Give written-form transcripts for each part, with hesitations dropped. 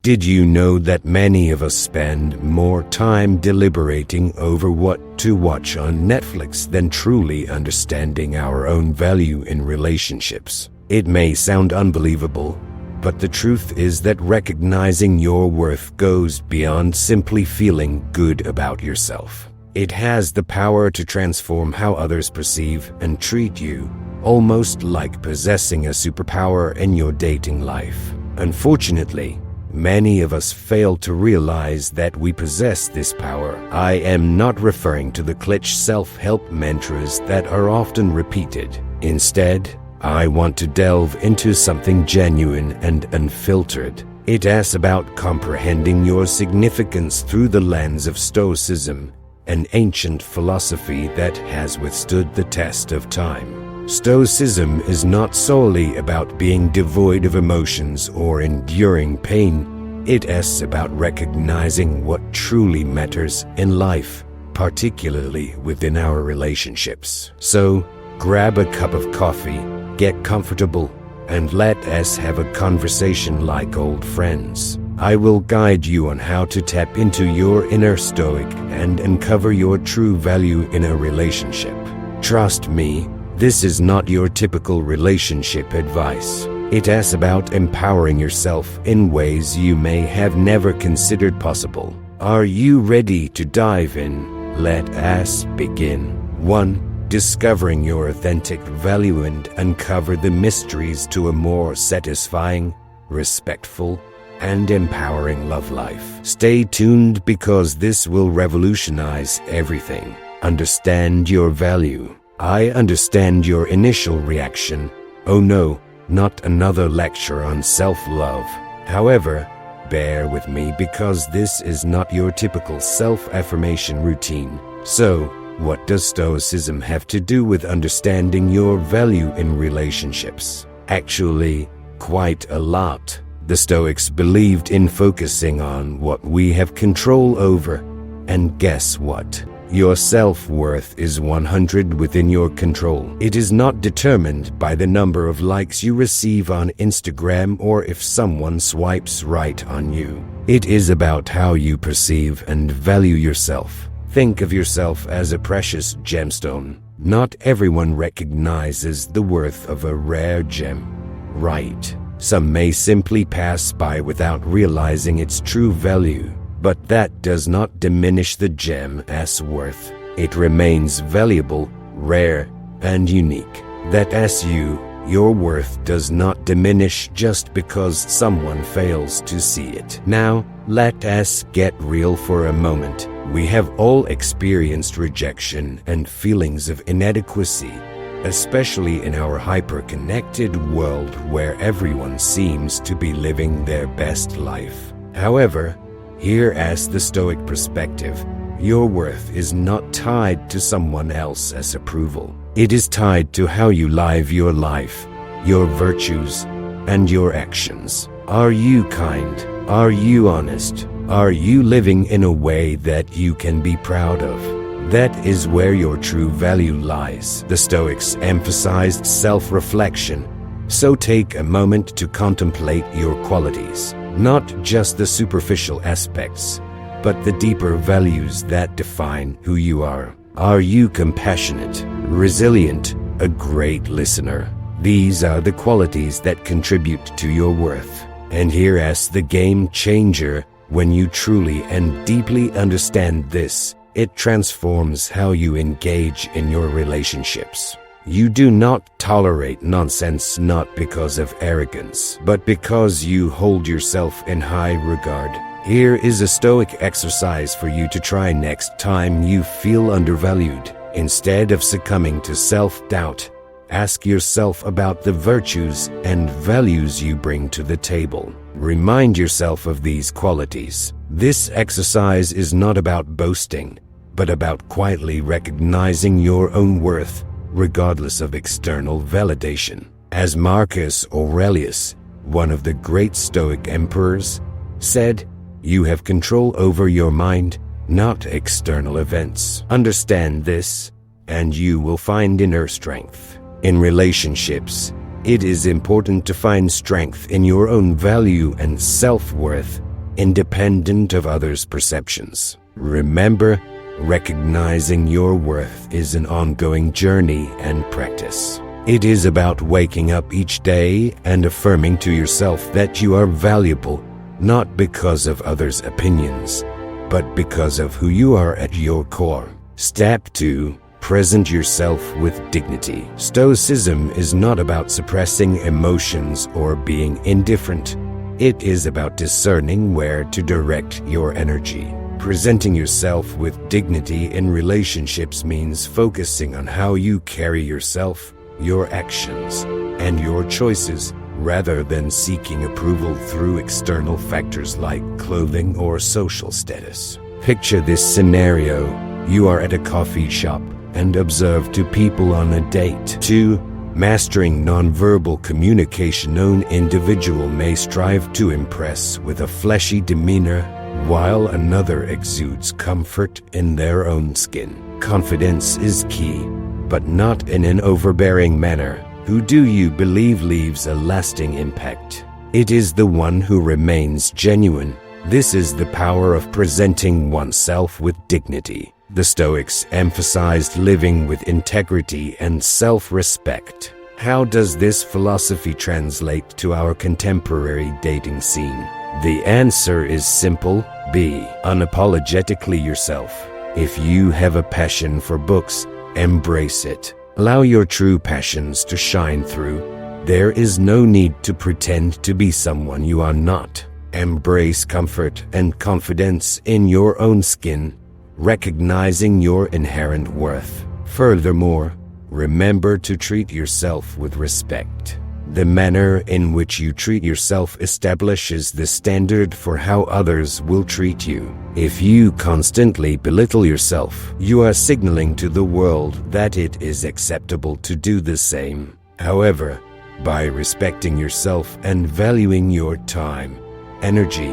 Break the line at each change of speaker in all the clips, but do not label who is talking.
Did you know that many of us spend more time deliberating over what to watch on Netflix than truly understanding our own value in relationships? It may sound unbelievable, but the truth is that recognizing your worth goes beyond simply feeling good about yourself. It has the power to transform how others perceive and treat you, almost like possessing a superpower in your dating life. Unfortunately, many of us fail to realize that we possess this power. I am not referring to the cliché self-help mantras that are often repeated. Instead, I want to delve into something genuine and unfiltered. It is about comprehending your significance through the lens of Stoicism, an ancient philosophy that has withstood the test of time. Stoicism is not solely about being devoid of emotions or enduring pain. It is about recognizing what truly matters in life, particularly within our relationships. So, grab a cup of coffee, get comfortable, and let us have a conversation like old friends. I will guide you on how to tap into your inner Stoic and uncover your true value in a relationship. Trust me, this is not your typical relationship advice. It is about empowering yourself in ways you may have never considered possible. Are you ready to dive in? Let us begin. 1. Discovering your authentic value and uncover the mysteries to a more satisfying, respectful, and empowering love life. Stay tuned because this will revolutionize everything. Understand your value. I understand your initial reaction. Oh no, not another lecture on self-love. However, bear with me because this is not your typical self-affirmation routine. So, what does Stoicism have to do with understanding your value in relationships? Actually, quite a lot. The Stoics believed in focusing on what we have control over. And guess what? Your self-worth is 100% within your control. It is not determined by the number of likes you receive on Instagram or if someone swipes right on you. It is about how you perceive and value yourself. Think of yourself as a precious gemstone. Not everyone recognizes the worth of a rare gem, right? Some may simply pass by without realizing its true value. But that does not diminish the gem's worth. It remains valuable, rare, and unique. That as your worth does not diminish just because someone fails to see it. Now, let us get real for a moment. We have all experienced rejection and feelings of inadequacy, especially in our hyper-connected world where everyone seems to be living their best life. However, here as the Stoic perspective, your worth is not tied to someone else's approval. It is tied to how you live your life, your virtues, and your actions. Are you kind? Are you honest? Are you living in a way that you can be proud of? That is where your true value lies. The Stoics emphasized self-reflection, so take a moment to contemplate your qualities. Not just the superficial aspects, but the deeper values that define who you are. Are you compassionate, resilient, a great listener? These are the qualities that contribute to your worth. And here is the game changer. When you truly and deeply understand this, it transforms how you engage in your relationships. You do not tolerate nonsense not because of arrogance, but because you hold yourself in high regard. Here is a Stoic exercise for you to try next time you feel undervalued. Instead of succumbing to self-doubt, ask yourself about the virtues and values you bring to the table. Remind yourself of these qualities. This exercise is not about boasting, but about quietly recognizing your own worth, regardless of external validation. As Marcus Aurelius, one of the great Stoic emperors, said, "You have control over your mind, not external events." Understand this, and you will find inner strength. In relationships, it is important to find strength in your own value and self-worth, independent of others' perceptions. Remember, recognizing your worth is an ongoing journey and practice. It is about waking up each day and affirming to yourself that you are valuable, not because of others' opinions, but because of who you are at your core. Step 2. Present yourself with dignity. Stoicism is not about suppressing emotions or being indifferent. It is about discerning where to direct your energy. Presenting yourself with dignity in relationships means focusing on how you carry yourself, your actions, and your choices, rather than seeking approval through external factors like clothing or social status. Picture this scenario. You are at a coffee shop and observe two people on a date. 2. Mastering nonverbal communication. One individual may strive to impress with a fleshy demeanor, while another exudes comfort in their own skin. Confidence is key, but not in an overbearing manner. Who do you believe leaves a lasting impact? It is the one who remains genuine. This is the power of presenting oneself with dignity. The Stoics emphasized living with integrity and self-respect. How does this philosophy translate to our contemporary dating scene? The answer is simple. Be unapologetically yourself. If you have a passion for books, embrace it. Allow your true passions to shine through. There is no need to pretend to be someone you are not. Embrace comfort and confidence in your own skin, recognizing your inherent worth. Furthermore, remember to treat yourself with respect. The manner in which you treat yourself establishes the standard for how others will treat you. If you constantly belittle yourself, you are signaling to the world that it is acceptable to do the same. However, by respecting yourself and valuing your time, energy,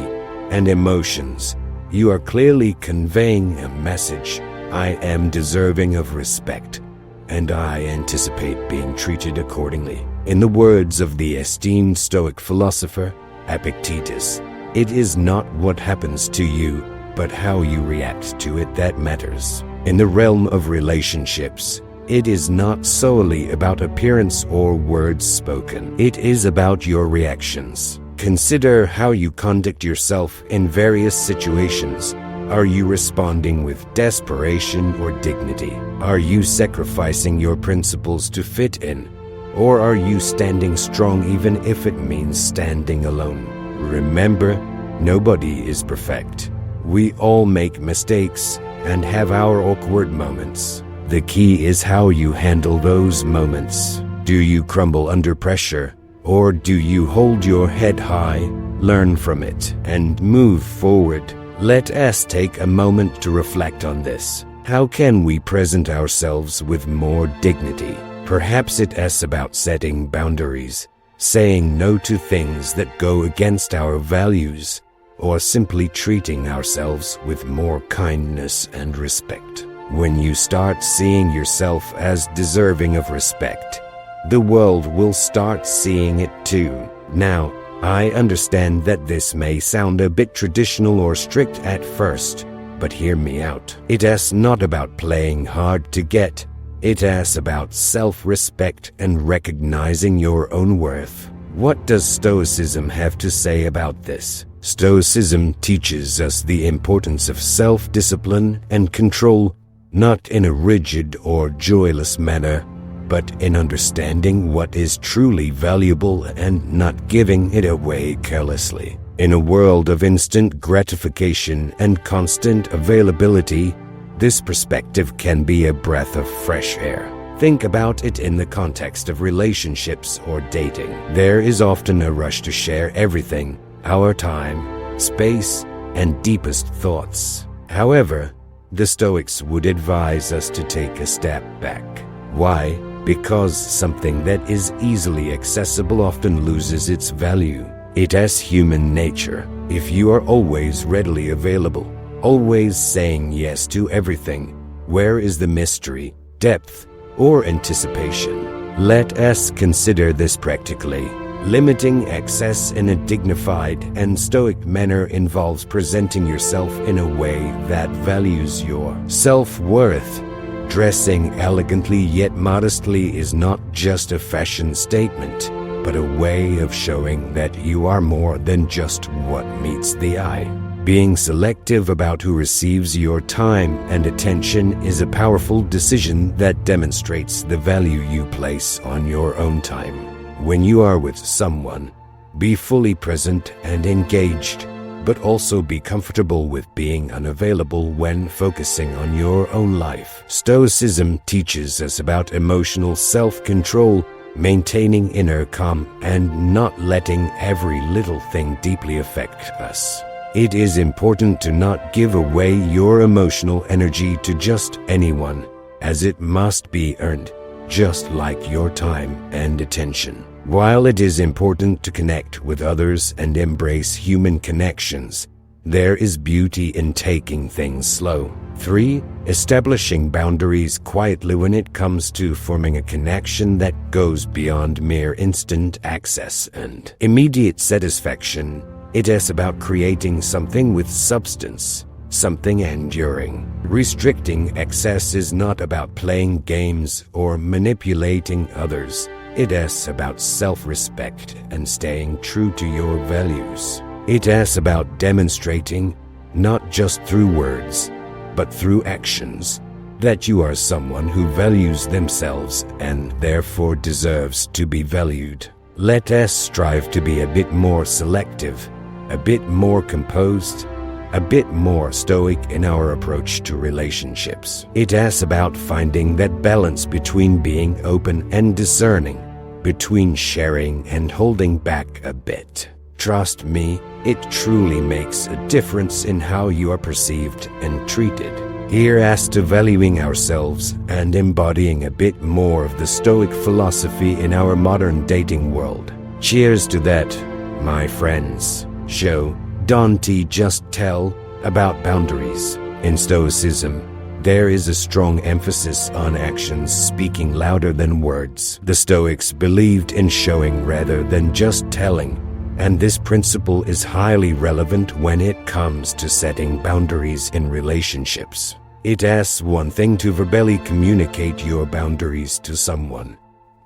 and emotions, you are clearly conveying a message. I am deserving of respect, and I anticipate being treated accordingly. In the words of the esteemed Stoic philosopher Epictetus, it is not what happens to you, but how you react to it that matters. In the realm of relationships, it is not solely about appearance or words spoken. It is about your reactions. Consider how you conduct yourself in various situations. Are you responding with desperation or dignity? Are you sacrificing your principles to fit in? Or are you standing strong even if it means standing alone? Remember, nobody is perfect. We all make mistakes and have our awkward moments. The key is how you handle those moments. Do you crumble under pressure? Or do you hold your head high, learn from it, and move forward? Let us take a moment to reflect on this. How can we present ourselves with more dignity? Perhaps it is about setting boundaries, saying no to things that go against our values, or simply treating ourselves with more kindness and respect. When you start seeing yourself as deserving of respect, the world will start seeing it too. Now, I understand that this may sound a bit traditional or strict at first, but hear me out. It is not about playing hard to get. It is about self-respect and recognizing your own worth. What does Stoicism have to say about this? Stoicism teaches us the importance of self-discipline and control, not in a rigid or joyless manner, but in understanding what is truly valuable and not giving it away carelessly. In a world of instant gratification and constant availability, this perspective can be a breath of fresh air. Think about it in the context of relationships or dating. There is often a rush to share everything, our time, space, and deepest thoughts. However, the Stoics would advise us to take a step back. Why? Because something that is easily accessible often loses its value. It is human nature. If you are always readily available, always saying yes to everything, where is the mystery, depth, or anticipation? Let us consider this practically. Limiting excess in a dignified and stoic manner involves presenting yourself in a way that values your self-worth. Dressing elegantly yet modestly is not just a fashion statement, but a way of showing that you are more than just what meets the eye. Being selective about who receives your time and attention is a powerful decision that demonstrates the value you place on your own time. When you are with someone, be fully present and engaged, but also be comfortable with being unavailable when focusing on your own life. Stoicism teaches us about emotional self-control, maintaining inner calm, and not letting every little thing deeply affect us. It is important to not give away your emotional energy to just anyone, as it must be earned, just like your time and attention. While it is important to connect with others and embrace human connections, there is beauty in taking things slow. 3. Establishing boundaries quietly. When it comes to forming a connection that goes beyond mere instant access and immediate satisfaction, it is about creating something with substance, something enduring. Restricting excess is not about playing games or manipulating others. It is about self-respect and staying true to your values. It is about demonstrating, not just through words, but through actions, that you are someone who values themselves and therefore deserves to be valued. Let us strive to be a bit more selective, a bit more composed, a bit more stoic in our approach to relationships. It is about finding that balance between being open and discerning, between sharing and holding back a bit. Trust me, it truly makes a difference in how you are perceived and treated. Here as to valuing ourselves and embodying a bit more of the Stoic philosophy in our modern dating world. Cheers to that, my friends. Show, don't just tell, about boundaries. In Stoicism, there is a strong emphasis on actions speaking louder than words. The Stoics believed in showing rather than just telling, and this principle is highly relevant when it comes to setting boundaries in relationships. It is one thing to verbally communicate your boundaries to someone,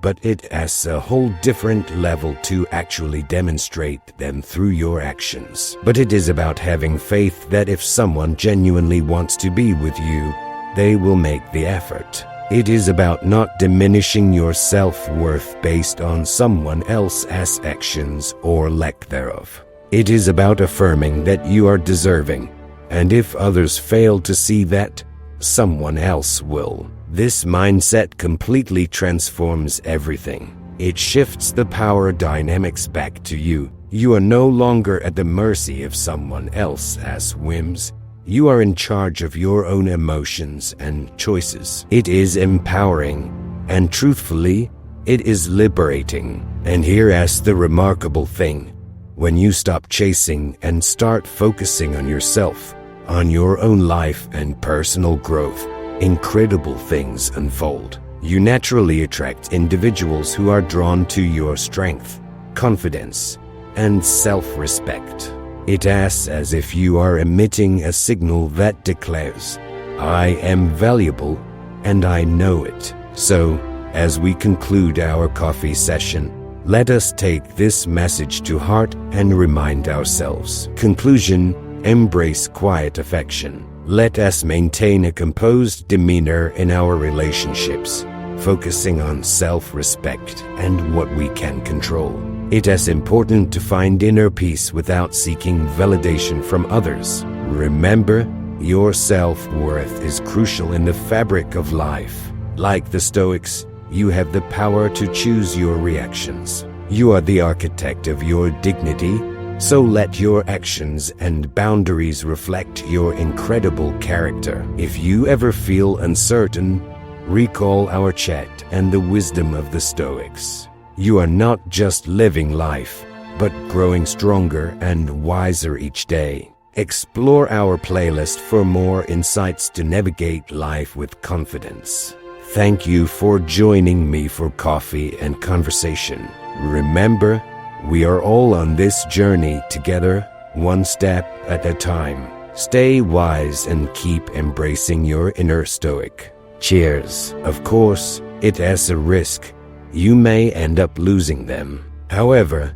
but it is a whole different level to actually demonstrate them through your actions. But it is about having faith that if someone genuinely wants to be with you, they will make the effort. It is about not diminishing your self-worth based on someone else's actions or lack thereof. It is about affirming that you are deserving, and if others fail to see that, someone else will. This mindset completely transforms everything. It shifts the power dynamics back to you. You are no longer at the mercy of someone else's whims. You are in charge of your own emotions and choices. It is empowering, and truthfully, it is liberating. And here is the remarkable thing. When you stop chasing and start focusing on yourself, on your own life and personal growth, incredible things unfold. You naturally attract individuals who are drawn to your strength, confidence, and self-respect. It is as if you are emitting a signal that declares, I am valuable and I know it. So, as we conclude our coffee session, let us take this message to heart and remind ourselves. Conclusion: embrace quiet affection. Let us maintain a composed demeanor in our relationships, focusing on self-respect and what we can control. It is important to find inner peace without seeking validation from others. Remember, your self-worth is crucial in the fabric of life. Like the Stoics, you have the power to choose your reactions. You are the architect of your dignity, so let your actions and boundaries reflect your incredible character. If you ever feel uncertain, recall our chat and the wisdom of the Stoics. You are not just living life, but growing stronger and wiser each day. Explore our playlist for more insights to navigate life with confidence. Thank you for joining me for coffee and conversation. Remember, We are all on this journey together, one step at a time. Stay wise and keep embracing your inner Stoic. Cheers. Of course, it has a risk. You may end up losing them. However,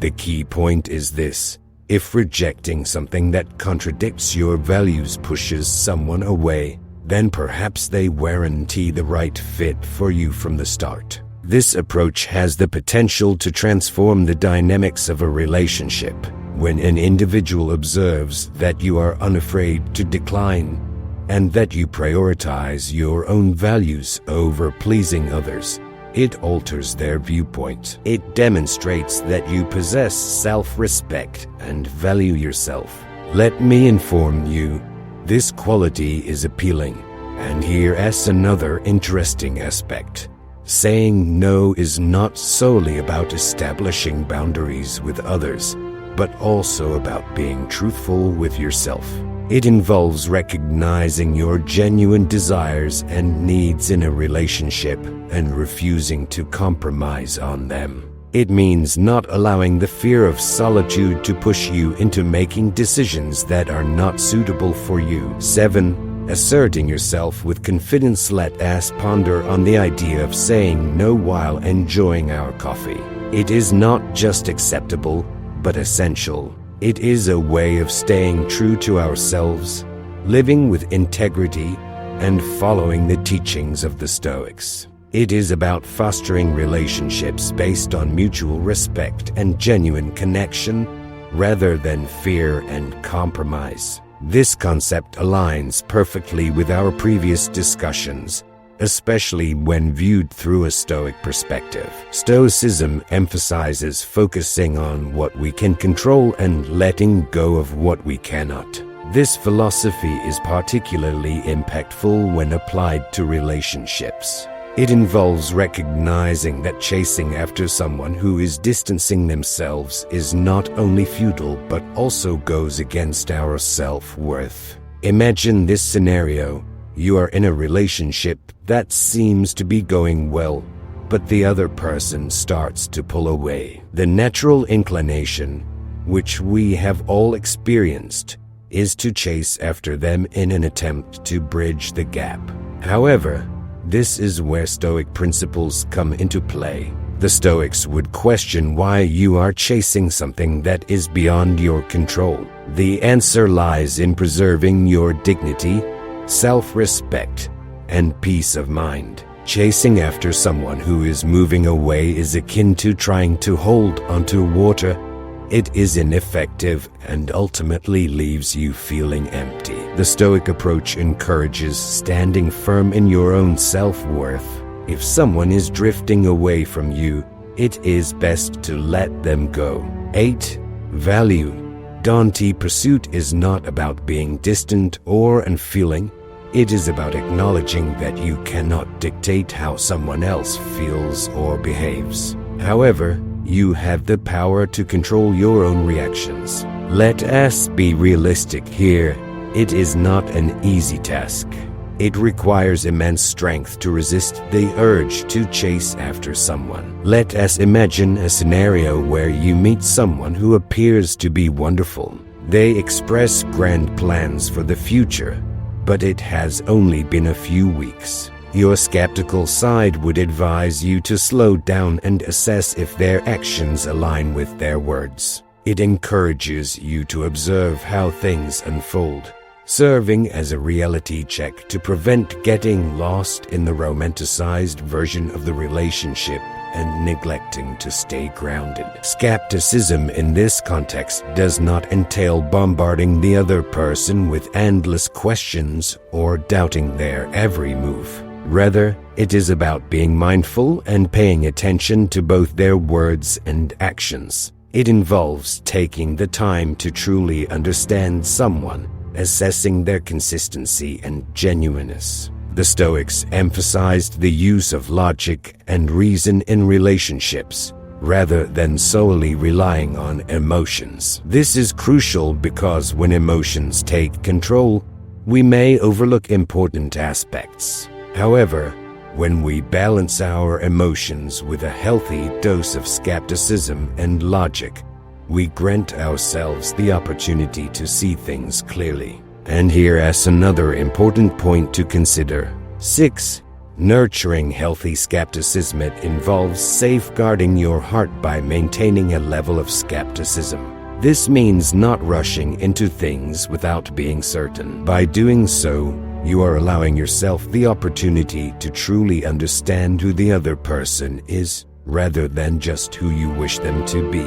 the key point is this: if rejecting something that contradicts your values pushes someone away, then perhaps they weren't the right fit for you from the start. This approach has the potential to transform the dynamics of a relationship. When an individual observes that you are unafraid to decline and that you prioritize your own values over pleasing others, it alters their viewpoint. It demonstrates that you possess self-respect and value yourself. Let me inform you, this quality is appealing. And here is another interesting aspect. Saying no is not solely about establishing boundaries with others, but also about being truthful with yourself. It involves recognizing your genuine desires and needs in a relationship and refusing to compromise on them. It means not allowing the fear of solitude to push you into making decisions that are not suitable for you. 7. Asserting yourself with confidence. Let us ponder on the idea of saying no while enjoying our coffee. It is not just acceptable, but essential. It is a way of staying true to ourselves, living with integrity, and following the teachings of the Stoics. It is about fostering relationships based on mutual respect and genuine connection, rather than fear and compromise. This concept aligns perfectly with our previous discussions, especially when viewed through a Stoic perspective. Stoicism emphasizes focusing on what we can control and letting go of what we cannot. This philosophy is particularly impactful when applied to relationships. It involves recognizing that chasing after someone who is distancing themselves is not only futile but also goes against our self-worth. Imagine this scenario. You are in a relationship that seems to be going well, but the other person starts to pull away. The natural inclination, which we have all experienced, is to chase after them in an attempt to bridge the gap. However, this is where Stoic principles come into play. The Stoics would question why you are chasing something that is beyond your control. The answer lies in preserving your dignity, self-respect, and peace of mind. Chasing after someone who is moving away is akin to trying to hold onto water. It is ineffective and ultimately leaves you feeling empty. The Stoic approach encourages standing firm in your own self-worth. If someone is drifting away from you, it is best to let them go. 8. Value. Daunting pursuit is not about being distant or unfeeling. It is about acknowledging that you cannot dictate how someone else feels or behaves. However, you have the power to control your own reactions. Let us be realistic here. It is not an easy task. It requires immense strength to resist the urge to chase after someone. Let us imagine a scenario where you meet someone who appears to be wonderful. They express grand plans for the future, but it has only been a few weeks. Your skeptical side would advise you to slow down and assess if their actions align with their words. It encourages you to observe how things unfold, serving as a reality check to prevent getting lost in the romanticized version of the relationship and neglecting to stay grounded. Skepticism in this context does not entail bombarding the other person with endless questions or doubting their every move. Rather, it is about being mindful and paying attention to both their words and actions. It involves taking the time to truly understand someone, assessing their consistency and genuineness. The Stoics emphasized the use of logic and reason in relationships, rather than solely relying on emotions. This is crucial because when emotions take control, we may overlook important aspects. However, When we balance our emotions with a healthy dose of skepticism and logic, we grant ourselves the opportunity to see things clearly. And here's another important point to consider. 6. Nurturing healthy skepticism. It involves safeguarding your heart by maintaining a level of skepticism. This means not rushing into things without being certain. By doing so, you are allowing yourself the opportunity to truly understand who the other person is, rather than just who you wish them to be.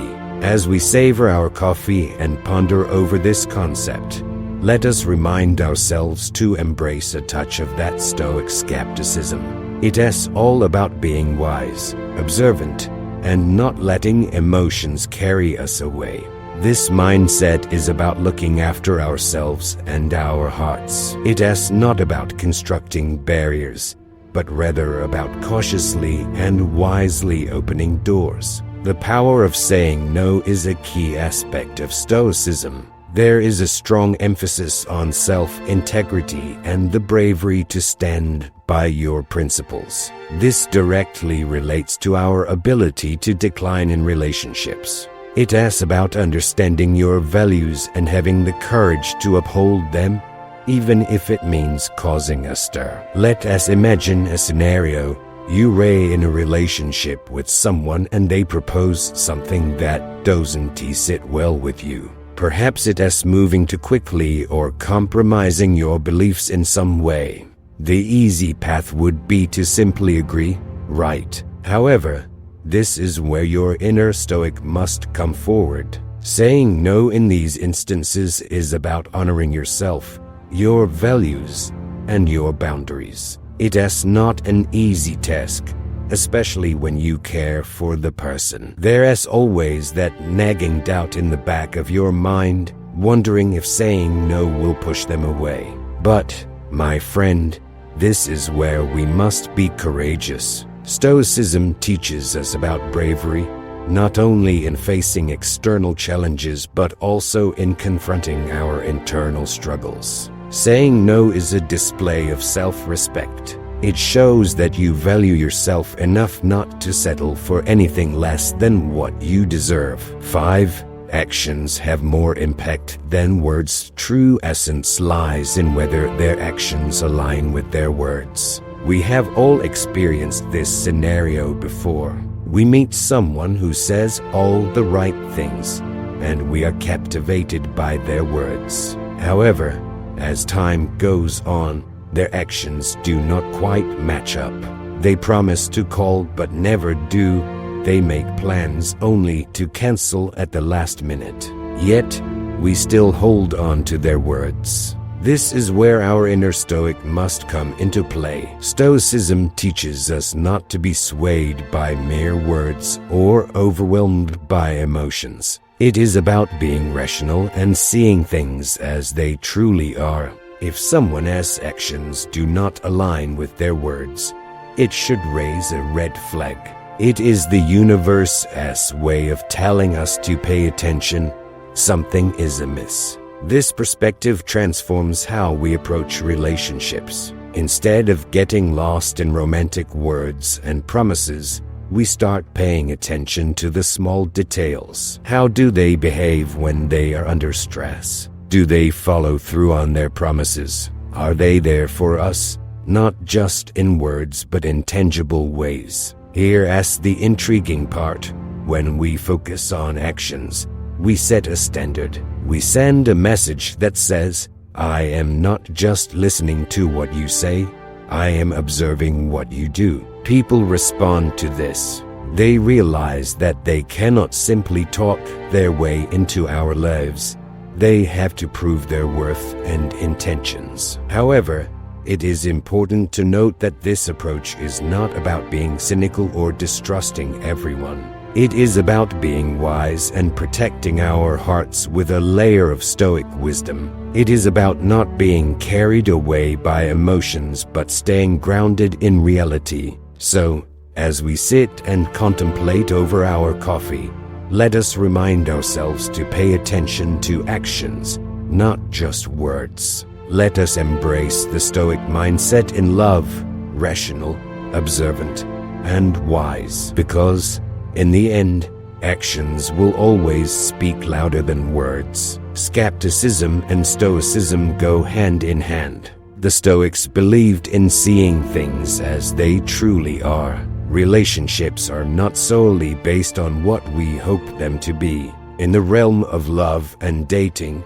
As we savor our coffee and ponder over this concept, let us remind ourselves to embrace a touch of that Stoic skepticism. It is all about being wise, observant, and not letting emotions carry us away. This mindset is about looking after ourselves and our hearts. It is not about constructing barriers, but rather about cautiously and wisely opening doors. The power of saying no is a key aspect of Stoicism. There is a strong emphasis on self-integrity and the bravery to stand by your principles. This directly relates to our ability to decline in relationships. It is about understanding your values and having the courage to uphold them, even if it means causing a stir. Let us imagine a scenario. You are in a relationship with someone and they propose something that doesn't sit well with you. Perhaps it is moving too quickly or compromising your beliefs in some way. The easy path would be to simply agree, right? However, this is where your inner Stoic must come forward. Saying no in these instances is about honoring yourself, your values, and your boundaries. It is not an easy task, especially when you care for the person. There is always that nagging doubt in the back of your mind, wondering if saying no will push them away. But, my friend, this is where we must be courageous. Stoicism teaches us about bravery, not only in facing external challenges but also in confronting our internal struggles. Saying no is a display of self-respect. It shows that you value yourself enough not to settle for anything less than what you deserve. 5. Actions have more impact than words. True essence lies in whether their actions align with their words. We have all experienced this scenario before. We meet someone who says all the right things, and we are captivated by their words. However, as time goes on, their actions do not quite match up. They promise to call but never do. They make plans only to cancel at the last minute. Yet, we still hold on to their words. This is where our inner Stoic must come into play. Stoicism teaches us not to be swayed by mere words or overwhelmed by emotions. It is about being rational and seeing things as they truly are. If someone's actions do not align with their words, it should raise a red flag. It is the universe's way of telling us to pay attention. Something is amiss. This perspective transforms how we approach relationships. Instead of getting lost in romantic words and promises, we start paying attention to the small details. How do they behave when they are under stress? Do they follow through on their promises? Are they there for us, not just in words but in tangible ways? Here's the intriguing part. When we focus on actions, we set a standard. We send a message that says, I am not just listening to what you say, I am observing what you do. People respond to this. They realize that they cannot simply talk their way into our lives. They have to prove their worth and intentions. However, it is important to note that this approach is not about being cynical or distrusting everyone. It is about being wise and protecting our hearts with a layer of Stoic wisdom. It is about not being carried away by emotions but staying grounded in reality. So, as we sit and contemplate over our coffee, let us remind ourselves to pay attention to actions, not just words. Let us embrace the Stoic mindset in love, rational, observant, and wise, because, in the end, actions will always speak louder than words. Skepticism and Stoicism go hand in hand. The Stoics believed in seeing things as they truly are. Relationships are not solely based on what we hope them to be. In the realm of love and dating,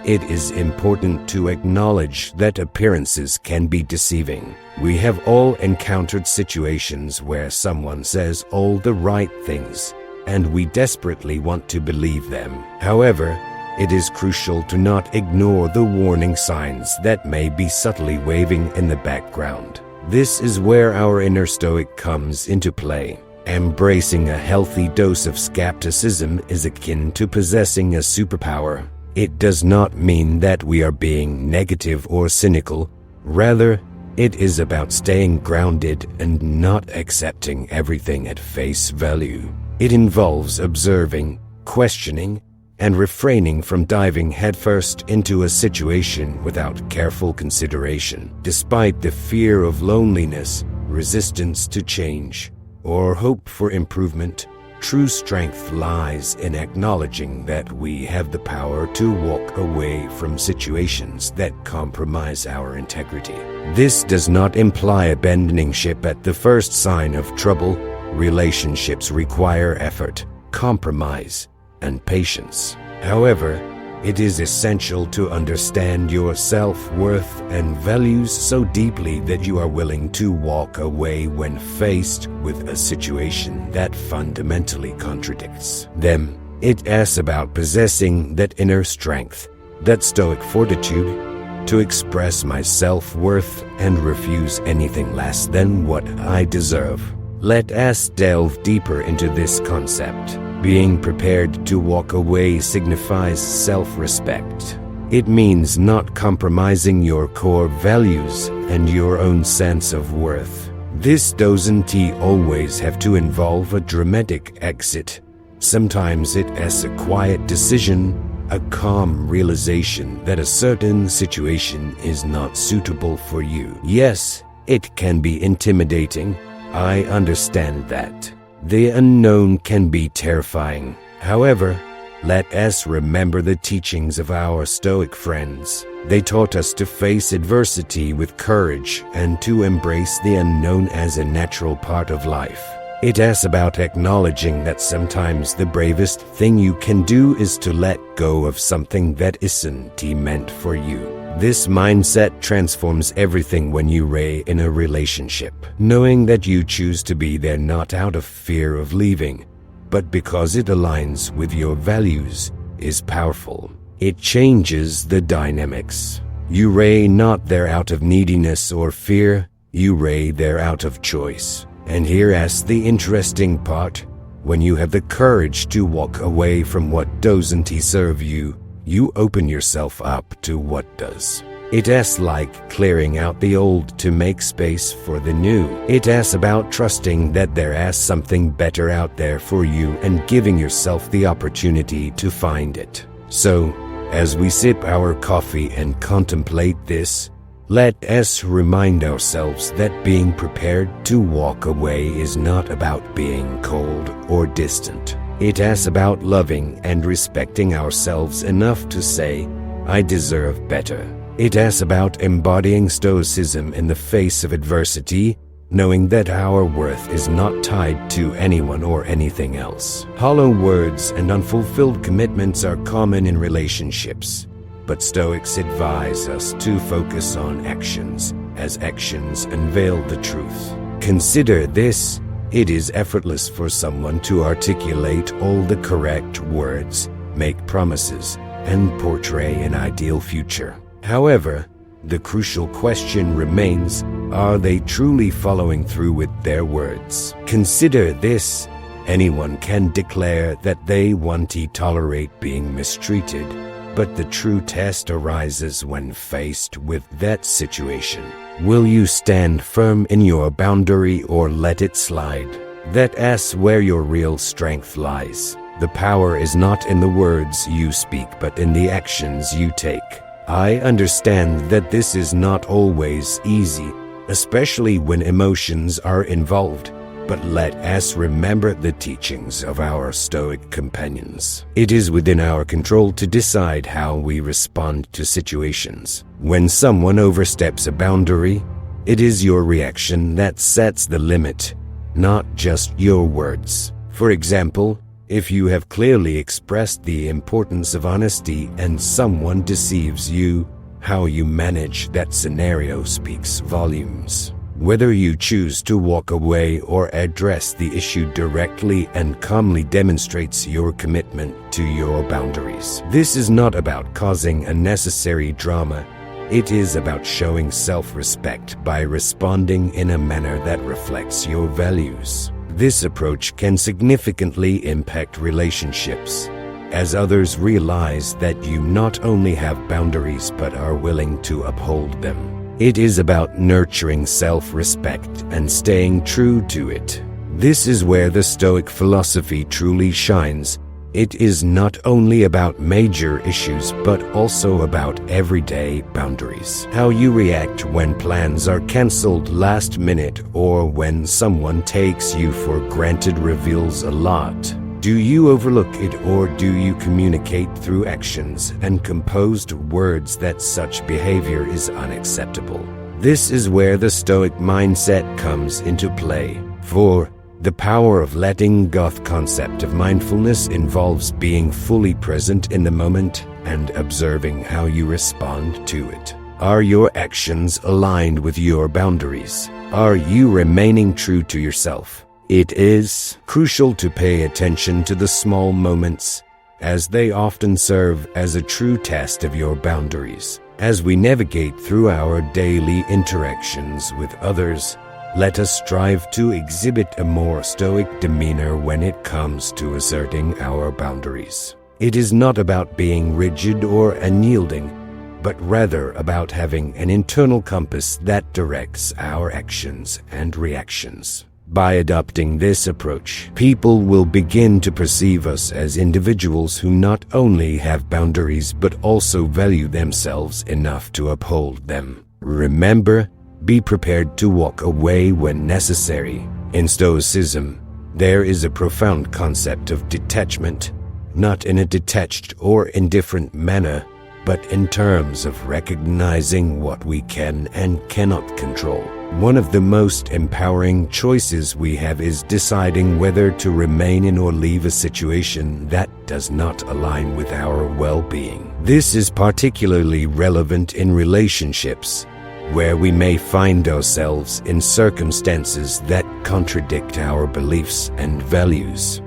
it is important to acknowledge that appearances can be deceiving. We have all encountered situations where someone says all the right things, and we desperately want to believe them. However, it is crucial to not ignore the warning signs that may be subtly waving in the background. This is where our inner Stoic comes into play. Embracing a healthy dose of skepticism is akin to possessing a superpower. It does not mean that we are being negative or cynical. Rather, it is about staying grounded and not accepting everything at face value. It involves observing, questioning, and refraining from diving headfirst into a situation without careful consideration. Despite the fear of loneliness, resistance to change, or hope for improvement, true strength lies in acknowledging that we have the power to walk away from situations that compromise our integrity. This does not imply abandoning ship at the first sign of trouble. Relationships require effort, compromise, and patience. However, it is essential to understand your self-worth and values so deeply that you are willing to walk away when faced with a situation that fundamentally contradicts them. It is about possessing that inner strength, that stoic fortitude, to express my self-worth and refuse anything less than what I deserve. Let us delve deeper into this concept. Being prepared to walk away signifies self-respect. It means not compromising your core values and your own sense of worth. This doesn't always have to involve a dramatic exit. Sometimes it is a quiet decision, a calm realization that a certain situation is not suitable for you. Yes, it can be intimidating. I understand that. The unknown can be terrifying. However, let us remember the teachings of our Stoic friends. They taught us to face adversity with courage and to embrace the unknown as a natural part of life. It is about acknowledging that sometimes the bravest thing you can do is to let go of something that isn't meant for you. This mindset transforms everything when you are in a relationship. Knowing that you choose to be there not out of fear of leaving, but because it aligns with your values, is powerful. It changes the dynamics. You are not there out of neediness or fear, you are there out of choice. And here is the interesting part. When you have the courage to walk away from what doesn't serve you, you open yourself up to what does. It is like clearing out the old to make space for the new. It is about trusting that there is something better out there for you and giving yourself the opportunity to find it. So, as we sip our coffee and contemplate this, let us remind ourselves that being prepared to walk away is not about being cold or distant. It is about loving and respecting ourselves enough to say, I deserve better. It is about embodying Stoicism in the face of adversity, knowing that our worth is not tied to anyone or anything else. Hollow words and unfulfilled commitments are common in relationships, but Stoics advise us to focus on actions, as actions unveil the truth. Consider this. It is effortless for someone to articulate all the correct words, make promises, and portray an ideal future. However, the crucial question remains, are they truly following through with their words? Consider this. Anyone can declare that they want to tolerate being mistreated, but the true test arises when faced with that situation. Will you stand firm in your boundary or let it slide? That is where your real strength lies. The power is not in the words you speak, but in the actions you take. I understand that this is not always easy, especially when emotions are involved. But let us remember the teachings of our Stoic companions. It is within our control to decide how we respond to situations. When someone oversteps a boundary, it is your reaction that sets the limit, not just your words. For example, if you have clearly expressed the importance of honesty and someone deceives you, how you manage that scenario speaks volumes. Whether you choose to walk away or address the issue directly and calmly demonstrates your commitment to your boundaries. This is not about causing unnecessary drama. It is about showing self-respect by responding in a manner that reflects your values. This approach can significantly impact relationships, as others realize that you not only have boundaries but are willing to uphold them. It is about nurturing self-respect and staying true to it. This is where the Stoic philosophy truly shines. It is not only about major issues but also about everyday boundaries. How you react when plans are cancelled last minute or when someone takes you for granted reveals a lot. Do you overlook it or do you communicate through actions and composed words that such behavior is unacceptable? This is where the Stoic mindset comes into play. For the power of letting go concept of mindfulness involves being fully present in the moment and observing how you respond to it. Are your actions aligned with your boundaries? Are you remaining true to yourself? It is crucial to pay attention to the small moments, as they often serve as a true test of your boundaries. As we navigate through our daily interactions with others, let us strive to exhibit a more stoic demeanor when it comes to asserting our boundaries. It is not about being rigid or unyielding, but rather about having an internal compass that directs our actions and reactions. By adopting this approach, people will begin to perceive us as individuals who not only have boundaries but also value themselves enough to uphold them. Remember, be prepared to walk away when necessary. In Stoicism, there is a profound concept of detachment, not in a detached or indifferent manner, but in terms of recognizing what we can and cannot control. One of the most empowering choices we have is deciding whether to remain in or leave a situation that does not align with our well-being. This is particularly relevant in relationships, where we may find ourselves in circumstances that contradict our beliefs and values.